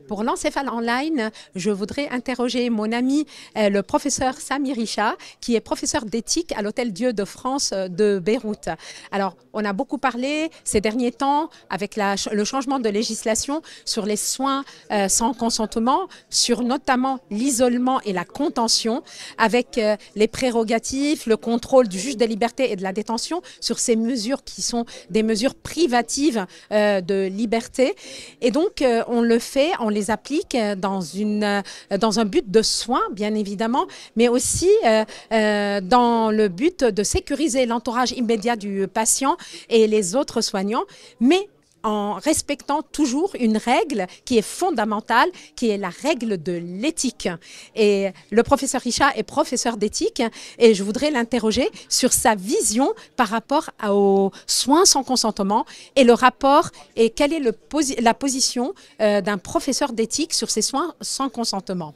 Pour l'encéphale online, je voudrais interroger mon ami, le professeur Sami Richa, qui est professeur d'éthique à l'Hôtel Dieu de France de Beyrouth. Alors, on a beaucoup parlé ces derniers temps, avec le changement de législation, sur les soins sans consentement, sur notamment l'isolement et la contention, avec les prérogatives, le contrôle du juge des libertés et de la détention, sur ces mesures qui sont des mesures privatives de liberté. Et donc, on le fait, on les applique dans un but de soin, bien évidemment, mais aussi dans le but de sécuriser l'entourage immédiat du patient et les autres soignants, mais en respectant toujours une règle qui est fondamentale, qui est la règle de l'éthique. Et le professeur Richa est professeur d'éthique et je voudrais l'interroger sur sa vision par rapport aux soins sans consentement et le rapport et quelle est la position d'un professeur d'éthique sur ces soins sans consentement.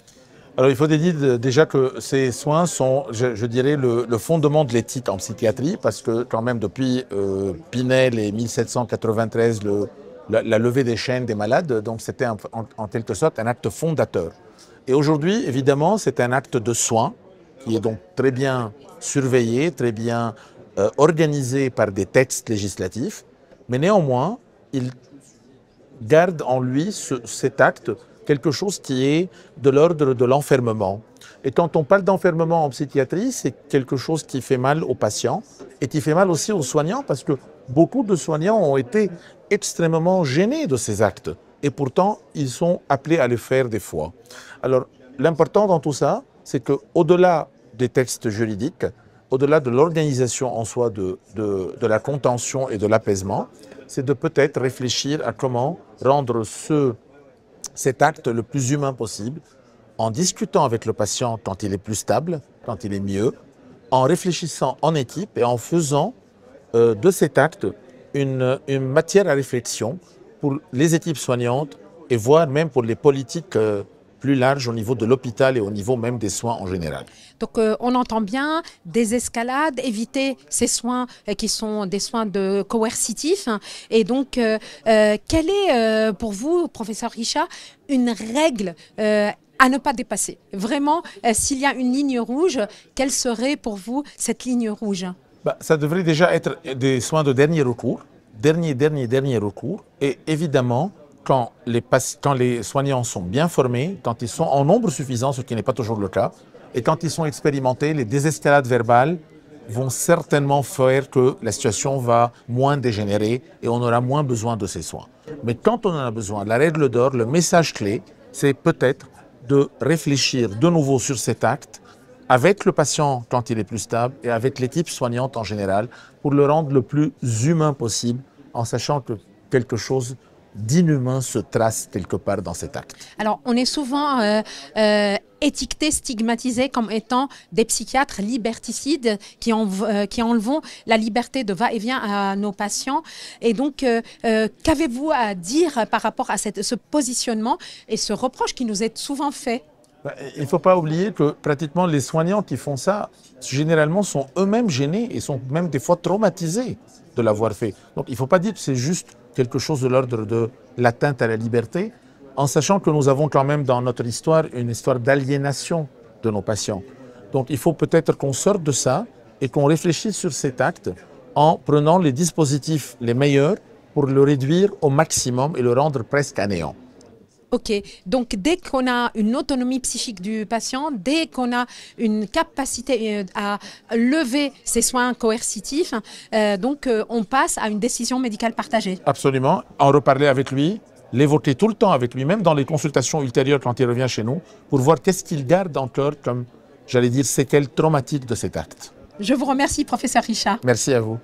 Alors il faut dire déjà que ces soins sont, je dirais, le fondement de l'éthique en psychiatrie, parce que quand même depuis Pinel et 1793, la levée des chaînes des malades, donc c'était en quelque sorte un acte fondateur. Et aujourd'hui, évidemment, c'est un acte de soin qui est donc très bien surveillé, très bien organisé par des textes législatifs, mais néanmoins, il garde en lui cet acte quelque chose qui est de l'ordre de l'enfermement. Et quand on parle d'enfermement en psychiatrie, c'est quelque chose qui fait mal aux patients et qui fait mal aussi aux soignants, parce que beaucoup de soignants ont été extrêmement gênés de ces actes. Et pourtant, ils sont appelés à le faire des fois. Alors, l'important dans tout ça, c'est qu'au-delà des textes juridiques, au-delà de l'organisation en soi de la contention et de l'apaisement, c'est de peut-être réfléchir à comment rendre cet acte le plus humain possible, en discutant avec le patient quand il est plus stable, quand il est mieux, en réfléchissant en équipe et en faisant de cet acte une matière à réflexion pour les équipes soignantes et voire même pour les politiques plus larges au niveau de l'hôpital et au niveau même des soins en général. Donc on entend bien des escalades, éviter ces soins qui sont des soins coercitifs. Et donc, quelle est pour vous, professeur Richa, une règle à ne pas dépasser? Vraiment, s'il y a une ligne rouge, quelle serait pour vous cette ligne rouge? Ça devrait déjà être des soins de dernier recours, dernier recours. Et évidemment, quand les soignants sont bien formés, quand ils sont en nombre suffisant, ce qui n'est pas toujours le cas, et quand ils sont expérimentés, les désescalades verbales vont certainement faire que la situation va moins dégénérer et on aura moins besoin de ces soins. Mais quand on en a besoin, la règle d'or, le message clé, c'est peut-être de réfléchir de nouveau sur cet acte avec le patient quand il est plus stable et avec l'équipe soignante en général pour le rendre le plus humain possible en sachant que quelque chose d'inhumain se trace quelque part dans cet acte. Alors, on est souvent étiquetés, stigmatisés comme étant des psychiatres liberticides qui enlevons la liberté de va-et-vient à nos patients. Et donc, qu'avez-vous à dire par rapport à ce positionnement et ce reproche qui nous est souvent fait? Il ne faut pas oublier que pratiquement les soignants qui font ça, généralement, sont eux-mêmes gênés et sont même des fois traumatisés de l'avoir fait. Donc, il ne faut pas dire que c'est juste quelque chose de l'ordre de l'atteinte à la liberté, en sachant que nous avons quand même dans notre histoire une histoire d'aliénation de nos patients. Donc il faut peut-être qu'on sorte de ça et qu'on réfléchisse sur cet acte en prenant les dispositifs les meilleurs pour le réduire au maximum et le rendre presque à néant. Ok, donc dès qu'on a une autonomie psychique du patient, dès qu'on a une capacité à lever ces soins coercitifs, on passe à une décision médicale partagée. Absolument, en reparler avec lui, l'évoquer tout le temps avec lui, même dans les consultations ultérieures quand il revient chez nous, pour voir qu'est-ce qu'il garde encore comme, j'allais dire, séquelles traumatiques de cet acte. Je vous remercie, professeur Richa. Merci à vous.